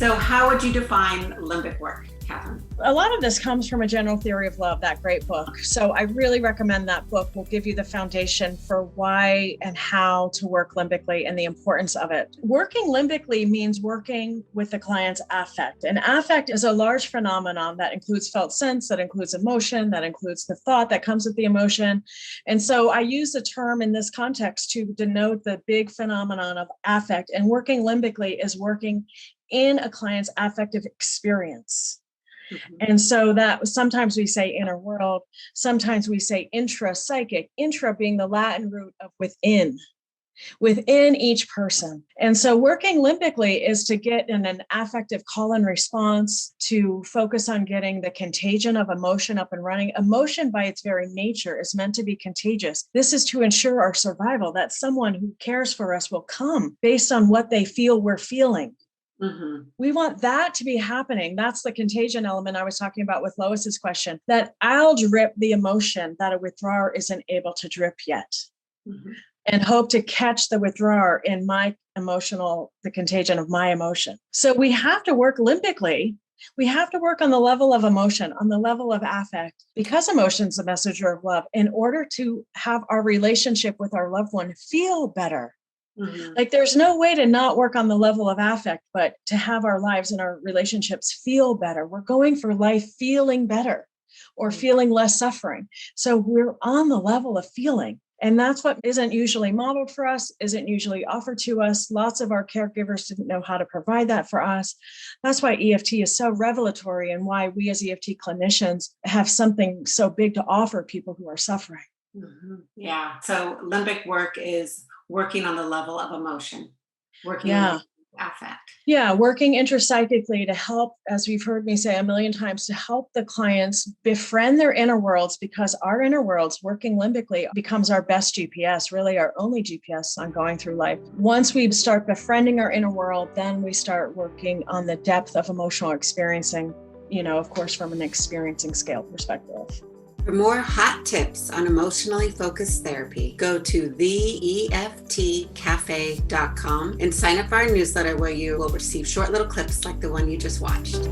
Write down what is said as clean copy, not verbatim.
So how would you define limbic work, Catherine? A lot of this comes from A General Theory of Love, that great book. So I really recommend that book. Will give you the foundation for why and how to work limbically and the importance of it. Working limbically means working with the client's affect. And affect is a large phenomenon that includes felt sense, that includes emotion, that includes the thought that comes with the emotion. And so I use the term in this context to denote the big phenomenon of affect. And working limbically is working in a client's affective experience. Mm-hmm. And so that sometimes we say inner world, sometimes we say intra-psychic, intra being the Latin root of within each person. And so working limbically is to get in an affective call and response, to focus on getting the contagion of emotion up and running. Emotion by its very nature is meant to be contagious. This is to ensure our survival, that someone who cares for us will come based on what they feel we're feeling. Mm-hmm. We want that to be happening. That's the contagion element I was talking about with Lois's question, that I'll drip the emotion that a withdrawer isn't able to drip yet. Mm-hmm. And hope to catch the withdrawer in my the contagion of my emotion. So we have to work limbically. We have to work on the level of emotion, on the level of affect, because emotion's a messenger of love, in order to have our relationship with our loved one feel better. Mm-hmm. Like there's no way to not work on the level of affect, but to have our lives and our relationships feel better. We're going for life feeling better or feeling less suffering. So we're on the level of feeling. And that's what isn't usually modeled for us, isn't usually offered to us. Lots of our caregivers didn't know how to provide that for us. That's why EFT is so revelatory and why we as EFT clinicians have something so big to offer people who are suffering. Mm-hmm. Yeah. So limbic work is working on the level of emotion, working on affect. Yeah, working intrapsychically to help, as we've heard me say a million times, to help the clients befriend their inner worlds, because our inner worlds, working limbically, becomes our best GPS, really our only GPS on going through life. Once we start befriending our inner world, then we start working on the depth of emotional experiencing, of course, from an experiencing scale perspective. For more hot tips on emotionally focused therapy, go to theeftcafe.com and sign up for our newsletter, where you will receive short little clips like the one you just watched.